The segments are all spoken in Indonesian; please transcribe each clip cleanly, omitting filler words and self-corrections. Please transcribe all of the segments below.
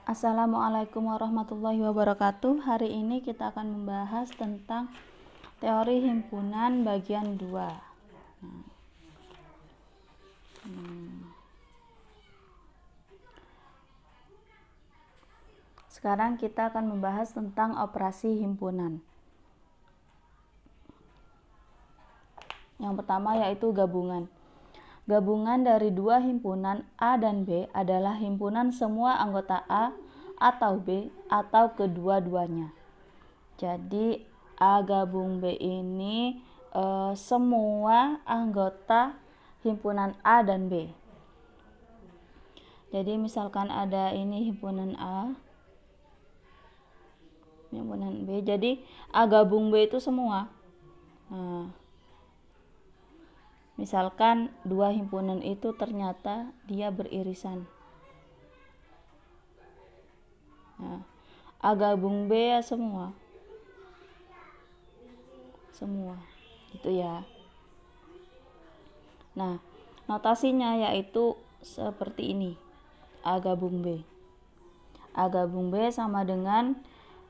Assalamualaikum warahmatullahi wabarakatuh. Hari ini kita akan membahas tentang teori himpunan bagian 2. Sekarang kita akan membahas tentang operasi himpunan. Yang pertama yaitu gabungan. Gabungan dari dua himpunan A dan B adalah himpunan semua anggota A atau B atau kedua-duanya. Jadi A gabung B ini semua anggota himpunan A dan B. Jadi misalkan ada ini himpunan A, himpunan B. Jadi A gabung B itu semua. Nah, misalkan dua himpunan itu ternyata dia beririsan. Nah, A gabung B ya semua. Gitu ya. Nah, notasinya yaitu seperti ini. A gabung B. A gabung B sama dengan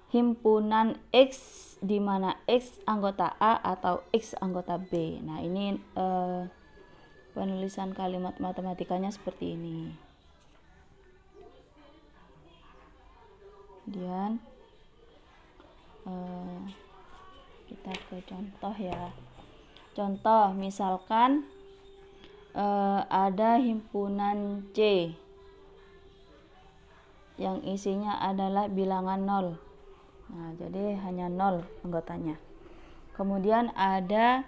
himpunan X di mana X anggota A atau X anggota B. Nah, ini penulisan kalimat matematikanya seperti ini. Kemudian kita ke contoh ya. Contoh misalkan ada himpunan C yang isinya adalah bilangan 0. Nah, jadi hanya 0 anggotanya. Kemudian ada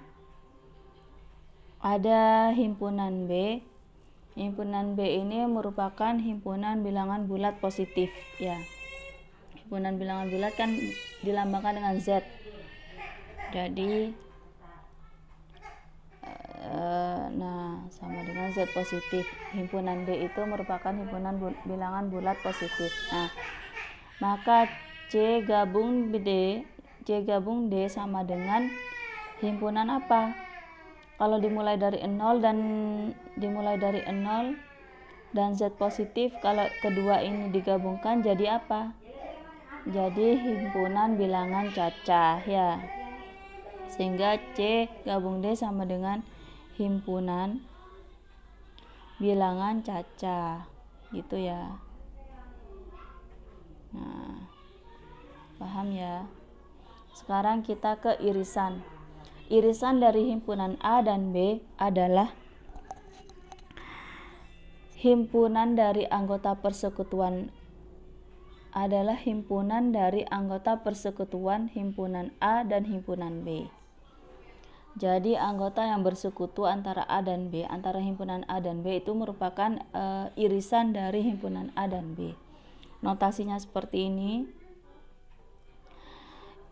himpunan B. Himpunan B ini merupakan himpunan bilangan bulat positif ya. Himpunan bilangan bulat kan dilambangkan dengan Z. Jadi sama dengan Z positif. Himpunan D itu merupakan himpunan bilangan bulat positif. Nah, maka C gabung D sama dengan himpunan apa? Kalau dimulai dari 0 dan Z positif, kalau kedua ini digabungkan jadi apa? Jadi himpunan bilangan cacah ya. Sehingga C gabung D sama dengan himpunan bilangan cacah. Gitu ya. Nah, paham ya? Sekarang kita ke irisan. Irisan dari himpunan A dan B adalah himpunan dari anggota persekutuan himpunan A dan himpunan B. Jadi anggota yang bersekutu antara A dan B, antara himpunan A dan B itu merupakan irisan dari himpunan A dan B. Notasinya seperti ini.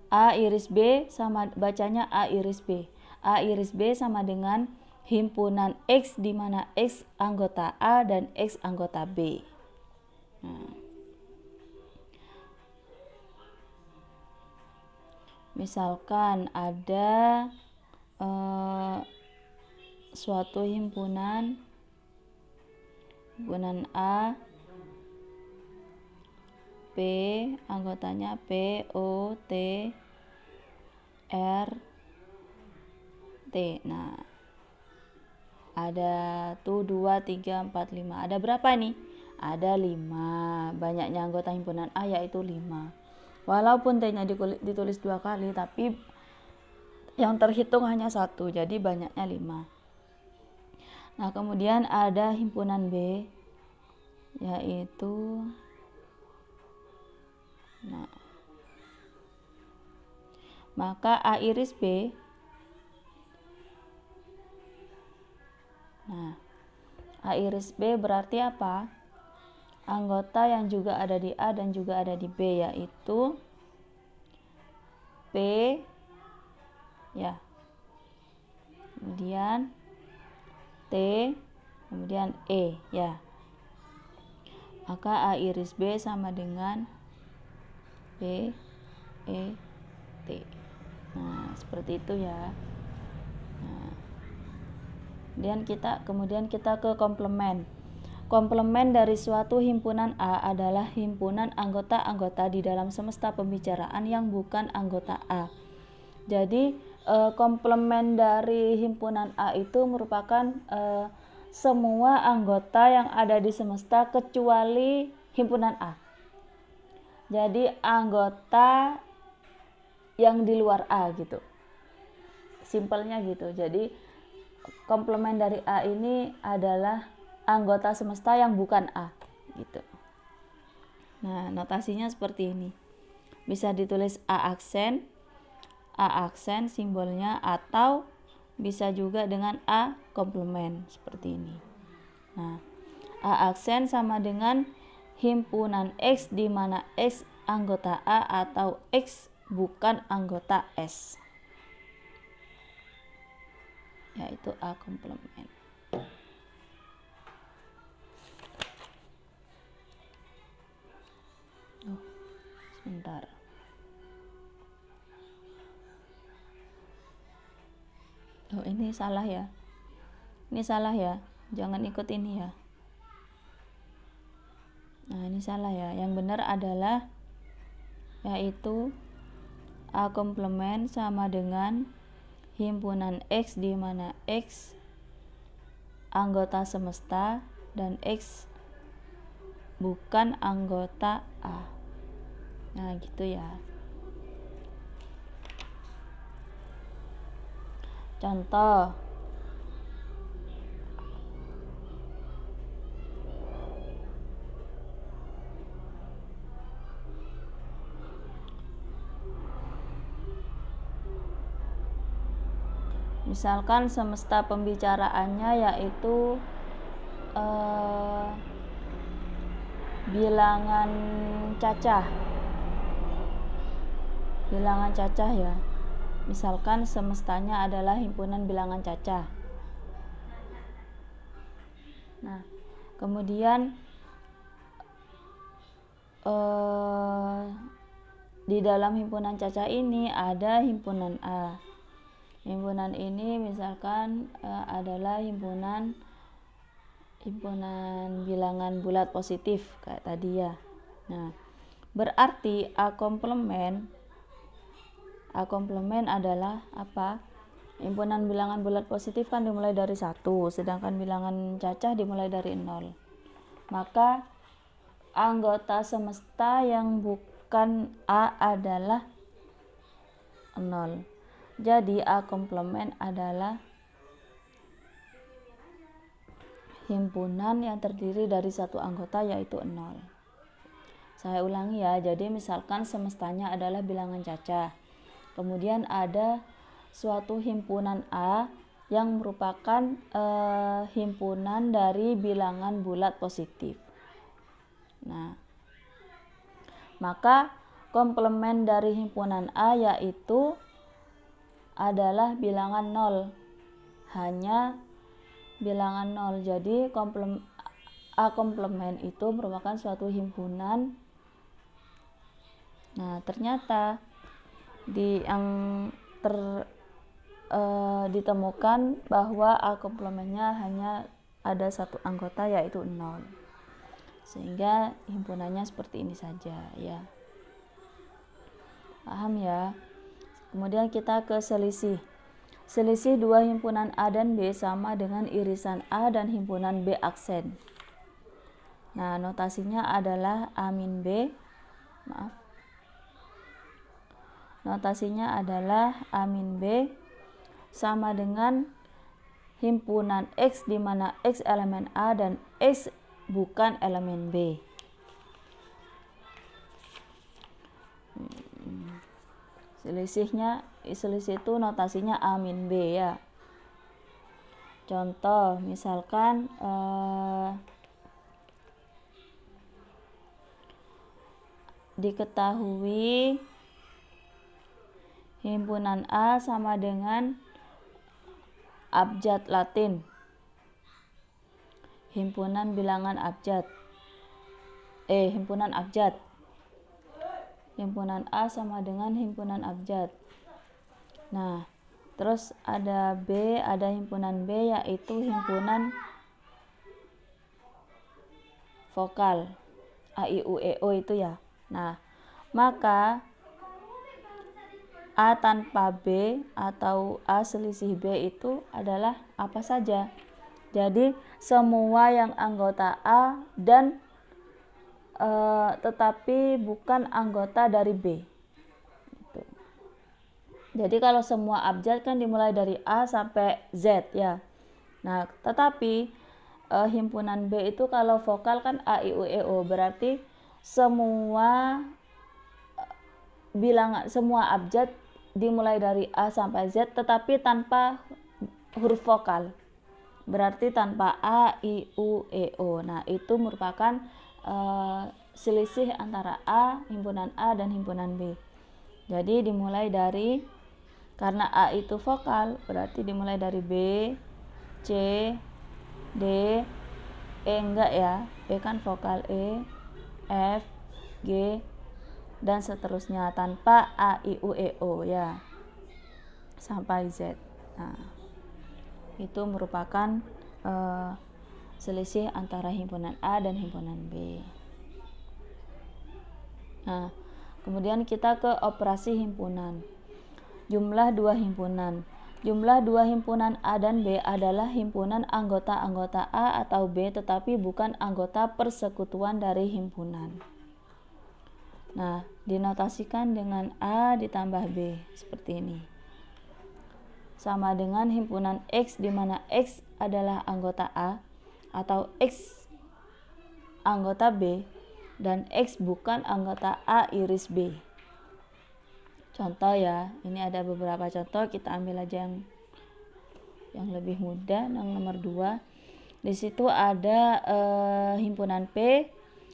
A iris B sama, bacanya A iris B. A iris B sama dengan himpunan X di mana X anggota A dan X anggota B. Nah, misalkan ada suatu himpunan A, P anggotanya P, O, T, R, T. Nah, ada tuh 2, 3, 4, 5. Ada berapa nih? Ada 5. Banyaknya anggota himpunan A yaitu 5. Walaupun T-nya ditulis 2 kali, tapi yang terhitung hanya 1, jadi banyaknya 5. Nah, kemudian ada himpunan B, yaitu maka A iris B. Nah, A iris B berarti apa? Anggota yang juga ada di A dan juga ada di B, yaitu P ya. Kemudian T, kemudian E ya. Maka A iris B sama dengan P, E, T. Nah, seperti itu ya. Nah, kemudian kita ke komplement. Komplement dari suatu himpunan A adalah himpunan anggota-anggota di dalam semesta pembicaraan yang bukan anggota A. Jadi komplement dari himpunan A itu merupakan semua anggota yang ada di semesta kecuali himpunan A. Jadi anggota yang di luar A gitu. Simpelnya gitu. Jadi komplement dari A ini adalah anggota semesta yang bukan A gitu. Nah, notasinya seperti ini. Bisa ditulis A aksen simbolnya, atau bisa juga dengan A komplement seperti ini. Nah, A aksen sama dengan himpunan X di mana X anggota A atau X bukan anggota S, yaitu A komplement. Sebentar. Ini salah ya. Ini salah ya. Jangan ikut ini ya. Nah, ini salah ya. Yang benar adalah yaitu A komplement sama dengan himpunan X di mana X anggota semesta dan X bukan anggota A. Nah, gitu ya. Contoh. Misalkan semesta pembicaraannya yaitu bilangan cacah. Bilangan cacah ya. Misalkan semestanya adalah himpunan bilangan cacah. Nah, kemudian di dalam himpunan cacah ini ada himpunan A. Himpunan ini misalkan adalah himpunan bilangan bulat positif kayak tadi ya. Nah, berarti A komplement adalah apa? Himpunan bilangan bulat positif kan dimulai dari 1, sedangkan bilangan cacah dimulai dari 0. Maka anggota semesta yang bukan A adalah 0. Jadi A komplement adalah himpunan yang terdiri dari satu anggota yaitu 0. Saya ulangi ya. Jadi misalkan semestanya adalah bilangan cacah. Kemudian ada suatu himpunan A yang merupakan himpunan dari bilangan bulat positif. Nah, maka komplement dari himpunan A yaitu adalah bilangan 0. Hanya bilangan 0. Jadi A komplement itu merupakan suatu himpunan. Nah, ternyata ditemukan bahwa A komplementnya hanya ada satu anggota yaitu 0. Sehingga himpunannya seperti ini saja ya. Paham ya? Kemudian kita ke selisih. Selisih dua himpunan A dan B sama dengan irisan A dan himpunan B aksen. Nah, notasinya adalah A min B. Notasinya adalah A min B sama dengan himpunan X di mana X elemen A dan X bukan elemen B. Selisih itu notasinya A min B ya. Contoh misalkan diketahui himpunan A sama dengan abjad Latin, himpunan bilangan abjad, himpunan abjad. Himpunan A sama dengan himpunan abjad. Nah, terus ada himpunan B yaitu himpunan vokal A, I, U, E, O itu ya. Nah, maka A tanpa B atau A selisih B itu adalah apa saja. Jadi semua yang anggota A dan tetapi bukan anggota dari B. Gitu. Jadi kalau semua abjad kan dimulai dari A sampai Z ya. Nah, tetapi himpunan B itu kalau vokal kan A, I, U, E, O, berarti semua bilangan, semua abjad dimulai dari A sampai Z tetapi tanpa huruf vokal. Berarti tanpa A, I, U, E, O. Nah, itu merupakan selisih antara A, himpunan A dan himpunan B. Jadi dimulai dari, karena A itu vokal, berarti dimulai dari B, C, D, E enggak ya, E kan vokal E, F, G, dan seterusnya tanpa A, I, U, E, O ya, sampai Z. Nah, itu merupakan selisih antara himpunan A dan himpunan B. Nah, kemudian kita ke operasi himpunan. Jumlah dua himpunan. Jumlah dua himpunan A dan B adalah himpunan anggota-anggota A atau B tetapi bukan anggota persekutuan dari himpunan. Nah, dinotasikan dengan A ditambah B seperti ini. Sama dengan himpunan X di mana X adalah anggota A atau X anggota B dan X bukan anggota A iris B. Contoh ya, ini ada beberapa contoh, kita ambil aja yang lebih mudah. Yang nomor 2, di situ ada himpunan P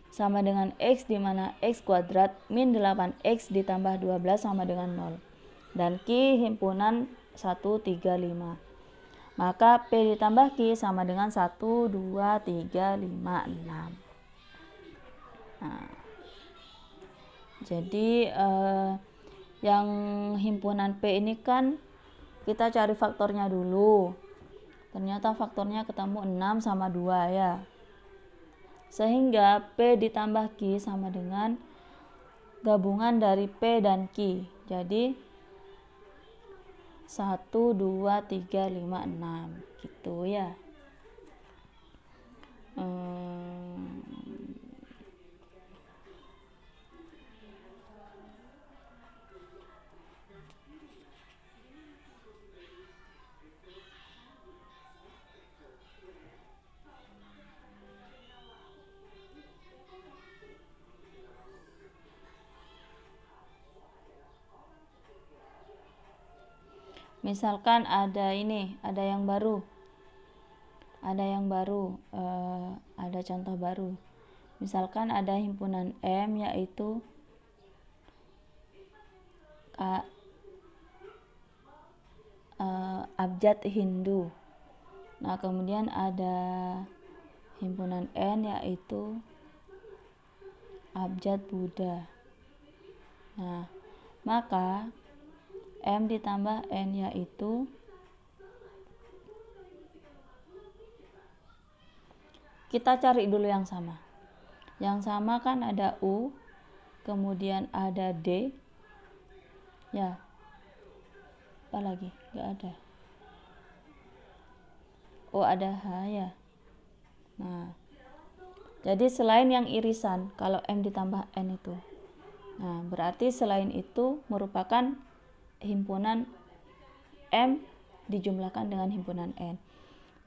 sama dengan X di mana X kuadrat min 8X ditambah 12 sama dengan 0. Dan Q himpunan 1, 3, 5. Maka P ditambah Q sama dengan 1, 2, 3, 5, 6. Nah, jadi yang himpunan P ini kan kita cari faktornya dulu. Ternyata faktornya ketemu 6 sama 2 ya. Sehingga P ditambah Q sama dengan gabungan dari P dan Q. Jadi 1, 2, 3, 5, 6 gitu ya. Misalkan ada yang baru, ada contoh baru. Misalkan ada himpunan M yaitu abjad Hindu. Nah, kemudian ada himpunan N yaitu abjad Buddha. Nah, maka M ditambah N yaitu kita cari dulu yang sama. Yang sama kan ada U, kemudian ada D. Ya. Apa lagi? Enggak ada. Oh, ada H ya. Nah, jadi selain yang irisan, kalau M ditambah N itu. Nah, berarti selain itu merupakan himpunan M dijumlahkan dengan himpunan N.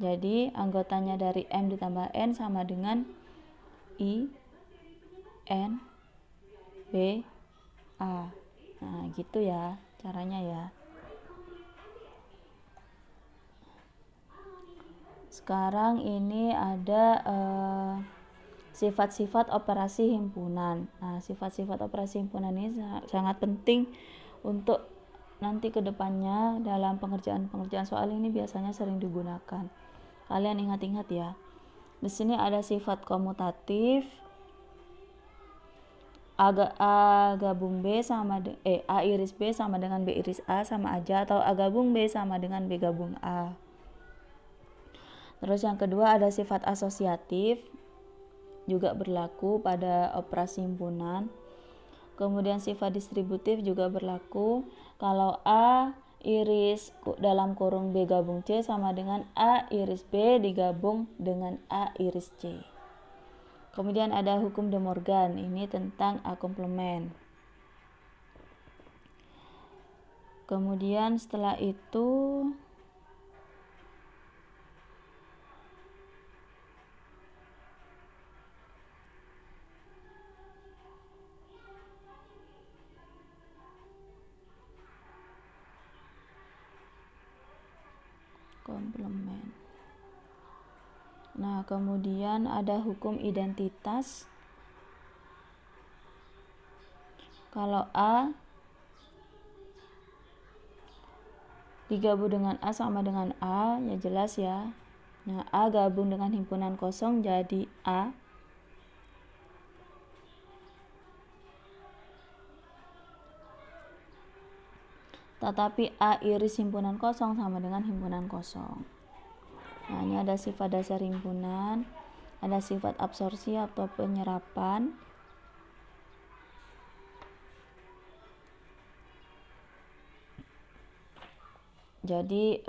Jadi anggotanya dari M ditambah N sama dengan I, N, B, A. Nah, gitu ya caranya ya. Sekarang ini ada sifat-sifat operasi himpunan. Nah, sifat-sifat operasi himpunan ini sangat penting untuk nanti kedepannya dalam pengerjaan soal ini biasanya sering digunakan. Kalian ingat-ingat ya. Di sini ada sifat komutatif. A gabung B sama A iris B sama dengan B iris A sama aja, atau A gabung B sama dengan B gabung A. Terus yang kedua ada sifat asosiatif. juga berlaku pada operasi himpunan. Kemudian sifat distributif juga berlaku kalau A iris dalam kurung B gabung C sama dengan A iris B digabung dengan A iris C. Kemudian ada hukum De Morgan, ini tentang A komplement. Kemudian setelah itu komplement. Nah, kemudian ada hukum identitas. Kalau A digabung dengan A sama dengan A, ya jelas ya. Nah, A gabung dengan himpunan kosong jadi A. Tetapi A iris himpunan kosong sama dengan himpunan kosong. Nah, ini ada sifat dasar himpunan, ada sifat absorpsi atau penyerapan. Jadi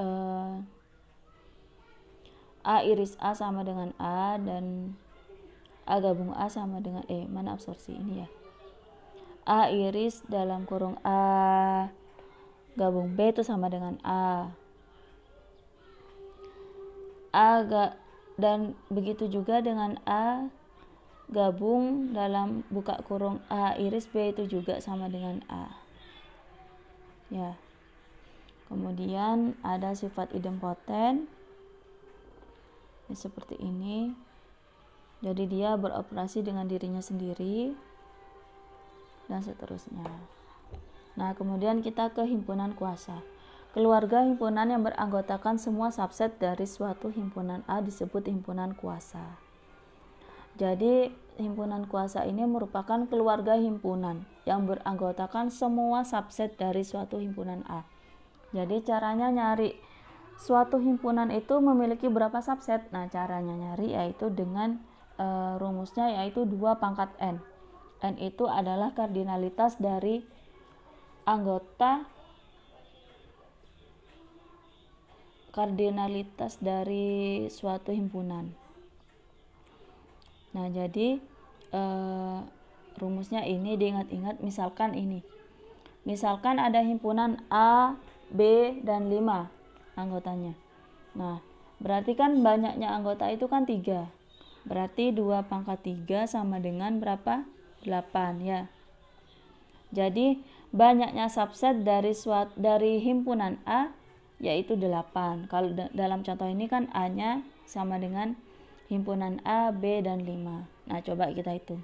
A iris A sama dengan A dan A gabung A sama dengan mana absorpsi ini ya. A iris dalam kurung A gabung B itu sama dengan A. Dan begitu juga dengan A gabung dalam buka kurung A iris B itu juga sama dengan A. Ya. Kemudian ada sifat idempoten. Ini seperti ini. Jadi dia beroperasi dengan dirinya sendiri dan seterusnya. Nah, kemudian kita ke himpunan kuasa. Keluarga himpunan yang beranggotakan semua subset dari suatu himpunan A disebut himpunan kuasa. Jadi, himpunan kuasa ini merupakan keluarga himpunan yang beranggotakan semua subset dari suatu himpunan A. Jadi, caranya nyari suatu himpunan itu memiliki berapa subset. Nah, caranya nyari yaitu dengan rumusnya yaitu 2 pangkat N. N itu adalah kardinalitas dari suatu himpunan. Nah, jadi rumusnya ini diingat-ingat. Misalkan ada himpunan A, B, dan 5 anggotanya. Nah, berarti kan banyaknya anggota itu kan 3. Berarti 2 pangkat 3 sama dengan berapa? 8 ya. Jadi banyaknya subset dari himpunan A yaitu 8. Kalau dalam contoh ini kan A-nya sama dengan himpunan A, B, dan 5. Nah, coba kita hitung.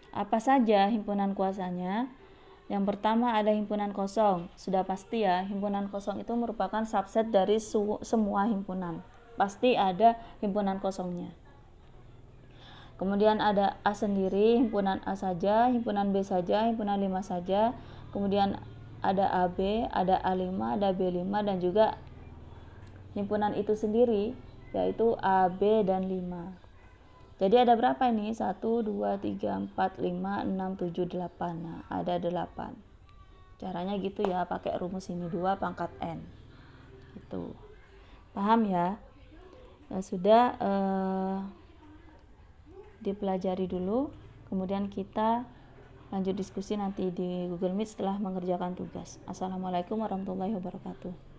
Apa saja himpunan kuasanya? Yang pertama ada himpunan kosong. Sudah pasti ya, himpunan kosong itu merupakan subset dari semua himpunan. Pasti ada himpunan kosongnya. Kemudian ada A sendiri, himpunan A saja, himpunan B saja, himpunan 5 saja. Kemudian ada AB, ada A5, ada B5, dan juga himpunan itu sendiri, yaitu A, B, dan 5. Jadi ada berapa ini? 1, 2, 3, 4, 5, 6, 7, 8. Nah, ada 8. Caranya gitu ya, pakai rumus ini 2 pangkat N. Itu. Paham ya? Ya sudah, dipelajari dulu, kemudian kita lanjut diskusi nanti di Google Meet setelah mengerjakan tugas. Assalamualaikum warahmatullahi wabarakatuh.